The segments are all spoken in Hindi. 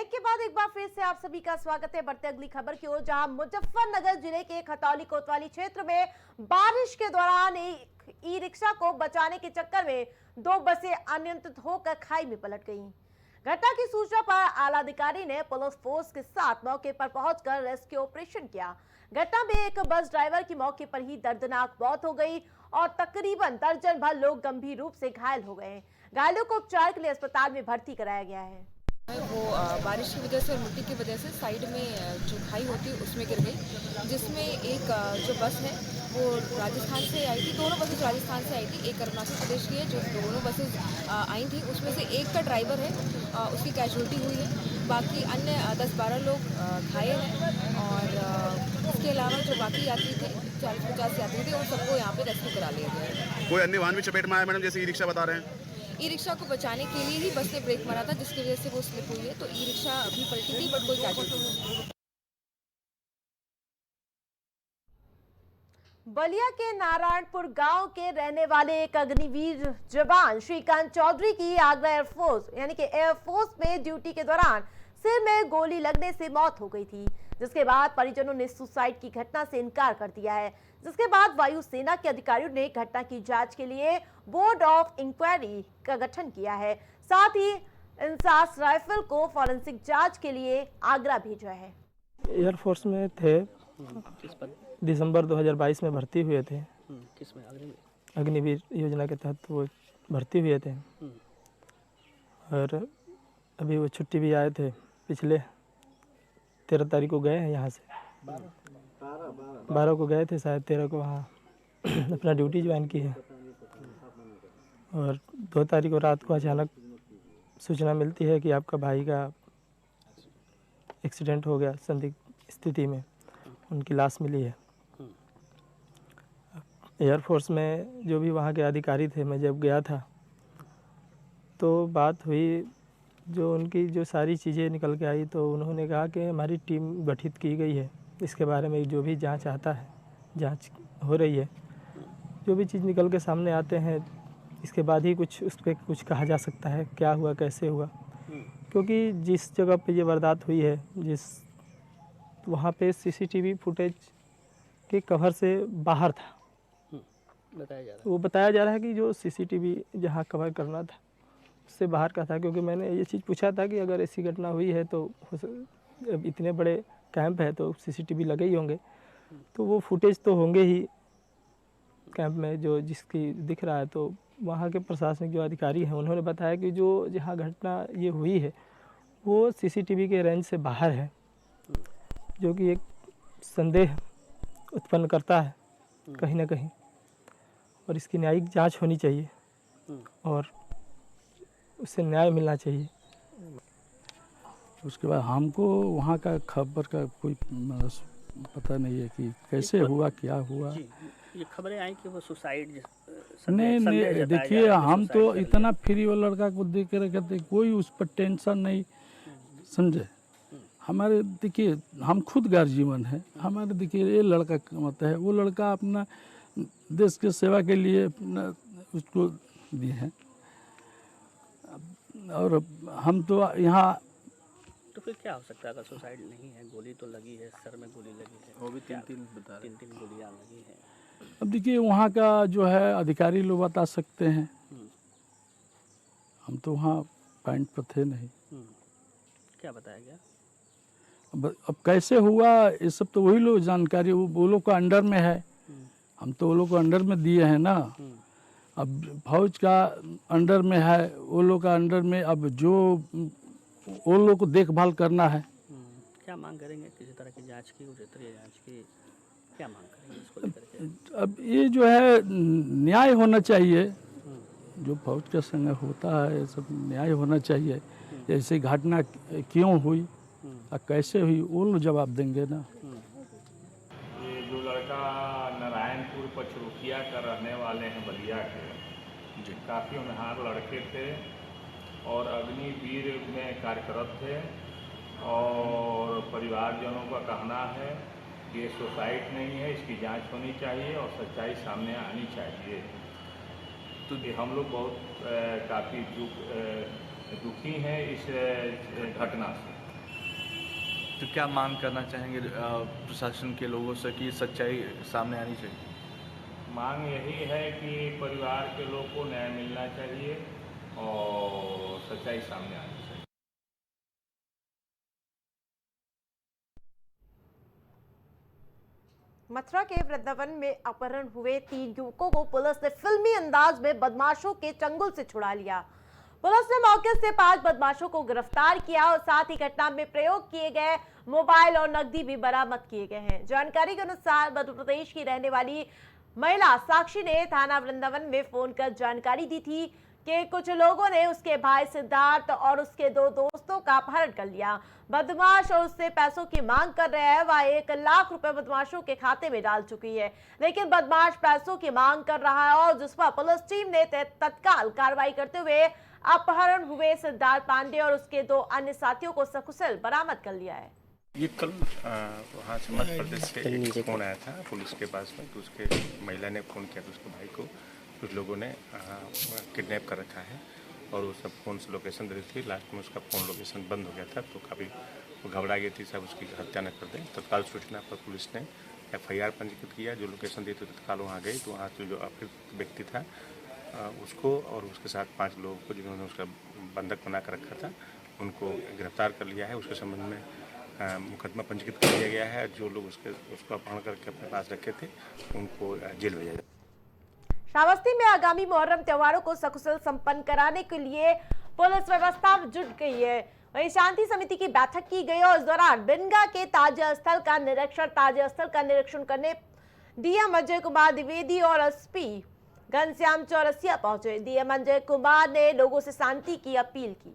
ब्रेक के बाद एक बार फिर से आप सभी का स्वागत है। बढ़ते अगली खबर की ओर, जहां मुजफ्फरनगर जिले के खतौली कोतवाली क्षेत्र में बारिश के दौरान एक ई रिक्शा को बचाने के चक्कर में दो बसें अनियंत्रित होकर खाई में पलट गईं। घटना की सूचना पर आला अधिकारी ने पुलिस फोर्स के साथ मौके पर पहुंचकर रेस्क्यू ऑपरेशन किया। घटना में एक बस ड्राइवर की मौके पर ही दर्दनाक मौत हो गई और तकरीबन दर्जन भर लोग गंभीर रूप से घायल हो गए। घायलों को उपचार के लिए अस्पताल में भर्ती कराया गया है। वो बारिश की वजह से और मिट्टी की वजह से साइड में जो खाई होती है उसमें गिर गई, जिसमें एक जो बस है वो राजस्थान से आई थी। दोनों बसेस राजस्थान से आई थी, एक अरुणाचल प्रदेश की है। जो दोनों बसेस आई थी उसमें से एक का ड्राइवर है, उसकी कैजुअल्टी हुई है। बाकी अन्य 10-12 लोग घायल हैं और इसके अलावा जो बाकी यात्री थे 40-50 यात्री थे उन सबको यहाँ पे रेस्क्यू करा लिया गया है। कोई अन्य वाहन भी चपेट में आया मैडम, जैसे ई रिक्शा बता रहे हैं? ई रिक्शा को बचाने के लिए ही बस ने ब्रेक मारा था, जिसकी वजह से वो स्लिप हुई है। तो ई रिक्शा अभी पलटी थी बट कोई कैजुअल्टी नहीं। बलिया के नारायणपुर गांव के रहने वाले एक अग्निवीर जवान श्रीकांत चौधरी की आगरा एयरफोर्स यानी कि एयरफोर्स में ड्यूटी के दौरान सिर में गोली लगने से मौत हो गई थी, जिसके बाद परिजनों ने सुसाइड की घटना से इनकार कर दिया है। जिसके बाद वायुसेना के अधिकारियों ने घटना की जांच के लिए बोर्ड ऑफ इंक्वायरी का गठन किया है। साथ ही इंसास राइफल को फॉरेंसिक जांच के लिए आगरा भेजा है। एयरफोर्स में थे, दिसंबर 2022 में भर्ती हुए थे। किस में? अग्निवीर योजना के तहत वो भर्ती हुए थे और अभी वो छुट्टी भी आए थे। पिछले 13 तारीख को गए हैं यहाँ से, 12 को गए थे शायद, 13 को वहाँ अपना ड्यूटी ज्वाइन की है। और 2 तारीख को रात को अचानक सूचना मिलती है कि आपका भाई का एक्सीडेंट हो गया, संदिग्ध स्थिति में उनकी लाश मिली है। एयरफोर्स में जो भी वहाँ के अधिकारी थे, मैं जब गया था तो बात हुई, जो उनकी जो सारी चीज़ें निकल के आई तो उन्होंने कहा कि हमारी टीम गठित की गई है, इसके बारे में जो भी जांच आता है, जांच हो रही है। जो भी चीज़ निकल के सामने आते हैं इसके बाद ही कुछ उस पर कुछ कहा जा सकता है, क्या हुआ कैसे हुआ। क्योंकि जिस जगह पे ये वारदात हुई है, जिस वहाँ पे सीसीटीवी फुटेज के कवर से बाहर था, बताया जा रहा है कि जो सीसीटीवी जहाँ कवर करना था उससे बाहर का था। क्योंकि मैंने ये चीज़ पूछा था कि अगर ऐसी घटना हुई है तो अब इतने बड़े कैंप है तो सीसीटीवी लगे ही होंगे, तो वो फुटेज तो होंगे ही कैंप में जो जिसकी दिख रहा है। तो वहाँ के प्रशासनिक जो अधिकारी हैं उन्होंने बताया कि जो जहाँ घटना ये हुई है वो सीसीटीवी के रेंज से बाहर है, जो कि एक संदेह उत्पन्न करता है कहीं ना कहीं, और इसकी न्यायिक जांच होनी चाहिए और उससे न्याय मिलना चाहिए। उसके बाद हमको वहाँ का खबर का कोई पता नहीं है कि कैसे हुआ, क्या हुआ। ये खबरें आई कि वो सुसाइड नहीं, देखिए हम तो इतना फ्री वो लड़का को देख कर कहते कोई उस पर टेंशन नहीं, समझे। हमारे देखिए हम खुद गार्जियन हैं, हमारे देखिए ये लड़का मत है, वो लड़का अपना देश के सेवा के लिए उसको दिए हैं और हम तो यहाँ। तो फिर क्या हो सकता है अगर सुसाइड नहीं है? गोली तो लगी है, सर में गोली लगी है, वो भी तीन गोलियां लगी है। अब देखिए वहाँ का जो है अधिकारी लोग बता सकते हैं, हम तो वहाँ पॉइंट पर थे नहीं। क्या बताया गया? अब कैसे हुआ ये सब तो वही लोग जानकारी, वो लोग का अंडर में है, हम तो वो लोग को अंडर में दिए हैं ना। अब फौज का अंडर में है, वो लोग का अंडर में, अब जो वो लोग को देखभाल करना है। क्या मांग करेंगे? किसी तरह की जांच की, उच्चस्तरीय जांच की क्या मांग करेंगे इसको लेकर के? अब ये जो है न्याय होना चाहिए, जो फौज के संग होता है ये सब न्याय होना चाहिए। ऐसी घटना क्यों हुई और कैसे हुई वो लोग जवाब देंगे ना। ये जो लड़का नारायणपुर पचरुखिया का रहने वाले हैं, बलिया के, काफ़ी होनहार लड़के थे और अग्निवीर में कार्यरत थे और परिवारजनों का कहना है कि ये सुसाइड नहीं है, इसकी जांच होनी चाहिए और सच्चाई सामने आनी चाहिए। तो हम लोग बहुत काफ़ी दुखी हैं इस घटना से। तो क्या मांग करना चाहेंगे प्रशासन के लोगों से कि सच्चाई सामने आनी चाहिए? मांग यही है कि परिवार के लोग को न्याय मिलना चाहिए और सच्चाई सामने आनी चाहिए। मथुरा के वृंदावन में अपहरण हुए 3 युवकों को पुलिस ने फिल्मी अंदाज में बदमाशों के चंगुल से छुड़ा लिया। पुलिस ने मौके से 5 बदमाशों को गिरफ्तार किया और साथ ही घटना में प्रयोग किए गए मोबाइल और नकदी भी बरामद किए गए हैं। जानकारी के अनुसार मध्य प्रदेश की रहने वाली महिला साक्षी ने थाना वृंदावन में फोन कर जानकारी दी थी कि कुछ लोगों ने उसके भाई सिद्धार्थ और उसके 2 दोस्तों का अपहरण कर लिया। बदमाश और उससे पैसों की मांग कर रहे हैं। वह 1 लाख रुपए बदमाशों के खाते में डाल चुकी है, लेकिन बदमाश पैसों की मांग कर रहा है और जिस पर पुलिस टीम ने तत्काल कार्रवाई करते हुए अपहरण हुए सिद्धार्थ पांडे और उसके 2 अन्य साथियों को सकुशल बरामद कर लिया है। ये कल वहाँ से मध्य प्रदेश से एक फ़ोन आया था पुलिस के पास में, तो उसके महिला ने फ़ोन किया था उसके भाई को, कुछ लोगों ने किडनैप कर रखा है और वो सब फ़ोन से लोकेशन दे रही थी। लास्ट में उसका फ़ोन लोकेशन बंद हो गया था, तो काफ़ी घबरा गई थी, सब उसकी हत्या न कर दें। तत्काल सूचना पर पुलिस ने FIR पंजीकृत किया। जो लोकेशन दी थी तत्काल वहाँ गई, तो वहाँ से जो अपहृत व्यक्ति था उसको और उसके साथ 5 लोगों को जिन्होंने उसका बंधक बना कर रखा था उनको गिरफ्तार कर लिया है। उसके संबंध में मुकदमा पंजीकृत कर दिया गया है। जो लोग उसको अपहरण करके अपने पास रखे थे उनको जेल भेजा जाए। श्रावस्ती में आगामी मुहर्रम त्योहारों को सकुशल संपन्न कराने के लिए पुलिस व्यवस्था जुट गई है। वहीं शांति समिति की बैठक की गई और इस दौरान बिनगा के ताजिया स्थल का निरीक्षण करने डीएम अजय कुमार द्विवेदी और एसपी घनश्याम चौरसिया पहुंचे। डीएम अजय कुमार ने लोगों से शांति की अपील की।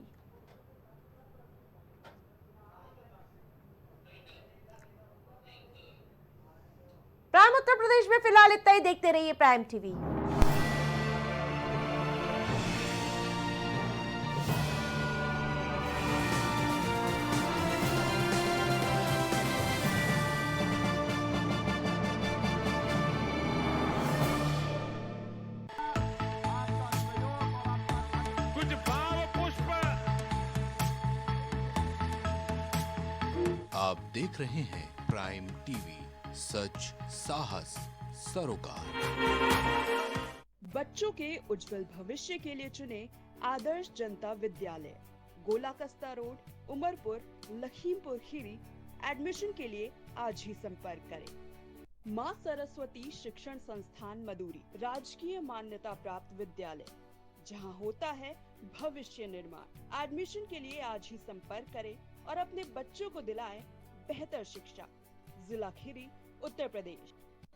प्राइम उत्तर प्रदेश में फिलहाल इतना ही। देखते रहिए प्राइम टीवी। आप देख रहे हैं प्राइम टीवी, सच साहस सरोकार। बच्चों के उज्जवल भविष्य के लिए चुने आदर्श जनता विद्यालय, गोला कस्ता रोड, उमरपुर, लखीमपुर खीरी। एडमिशन के लिए आज ही संपर्क करें। मां सरस्वती शिक्षण संस्थान मदुरी, राजकीय मान्यता प्राप्त विद्यालय, जहां होता है भविष्य निर्माण। एडमिशन के लिए आज ही संपर्क करें और अपने बच्चों को दिलाएं बेहतर शिक्षा। जिला Kheri, Uttar Pradesh.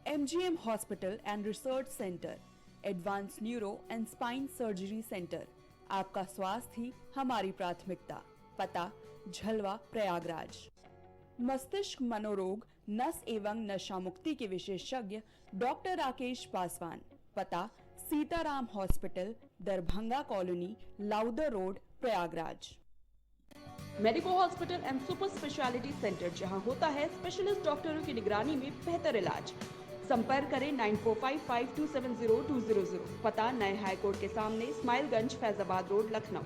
MGM hospital and research centre, advance neuro and spine surgery centre. आपका स्वास्थ्य ही हमारी प्राथमिकता। पता झलवा, प्रयागराज। मस्तिष्क मनोरोग, नस एवं नशा मुक्ति के विशेषज्ञ डॉक्टर राकेश पासवान। पता Sitaram hospital, Darbhanga colony, Lowther road, Prayagraj. Medico hospital and super speciality centre, जहां होता है स्पेशलिस्ट डॉक्टरों की निगरानी में बेहतर इलाज। संपर्क करें 9455270200। पता नए हाईकोर्ट के सामने, स्माइलगंज, फैजाबाद रोड, लखनऊ।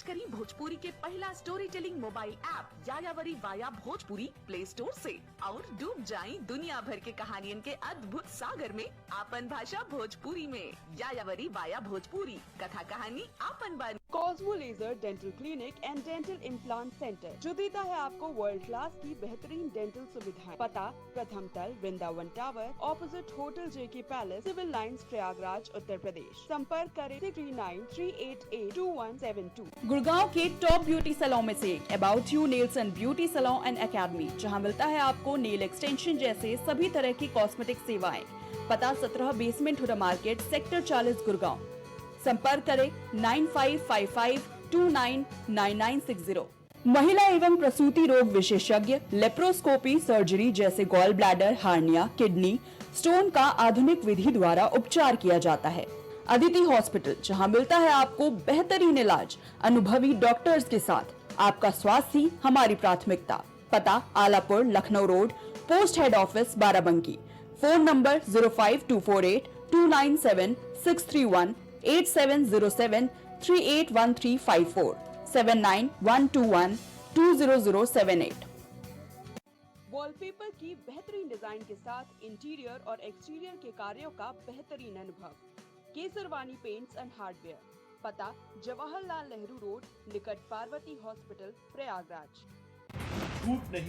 करी भोजपुरी के पहला story telling mobile app यायावरी via Bhojpuri play store से और डूब जाएं दुनिया भर के कहानियन के अद्भुत सागर में आपन भाषा भोजपुरी में। यायावरी वाया भोजपुरी, कथा कहानी आपन बानी। Cosmo laser dental clinic and dental implant centre, जो देता है आपको वर्ल्ड क्लास की बेहतरीन डेंटल सुविधाएं। पता प्रथम तल, Vrindavan tower, opposite hotel JK palace, civil lines, Prayagraj, Uttar Pradesh. संपर्क करें 3938822172। गुड़गांव के टॉप ब्यूटी सैलून में से एक about you nails and beauty salon and academy, जहां मिलता है आपको नेल एक्सटेंशन जैसे सभी तरह की कॉस्मेटिक सेवाएं। पता 17 basement Huda market, sector 40, Gurgaon. संपर्क करें 9555299960। महिला एवं प्रसूति रोग विशेषज्ञ, लेप्रोस्कोपी सर्जरी जैसे gall bladder, hernia, kidney stone का आधुनिक विधि द्वारा उपचार किया जाता है। अदिति हॉस्पिटल, जहां मिलता है आपको बेहतरीन इलाज अनुभवी डॉक्टर्स के साथ। आपका स्वास्थ्य ही हमारी प्राथमिकता। पता Alapur, Lucknow road, post head office, Barabanki. Phone number 05248297631, 8707381354, 7912120078। Wallpaper की बेहतरीन डिजाइन के साथ इंटीरियर और एक्सटीरियर के कार्यों का बेहतरीन अनुभव। केसरवानी पेंट्स एंड हार्डवेयर, पता जवाहरलाल नेहरू रोड, निकट पार्वती हॉस्पिटल, प्रयागराज। छूट नहीं।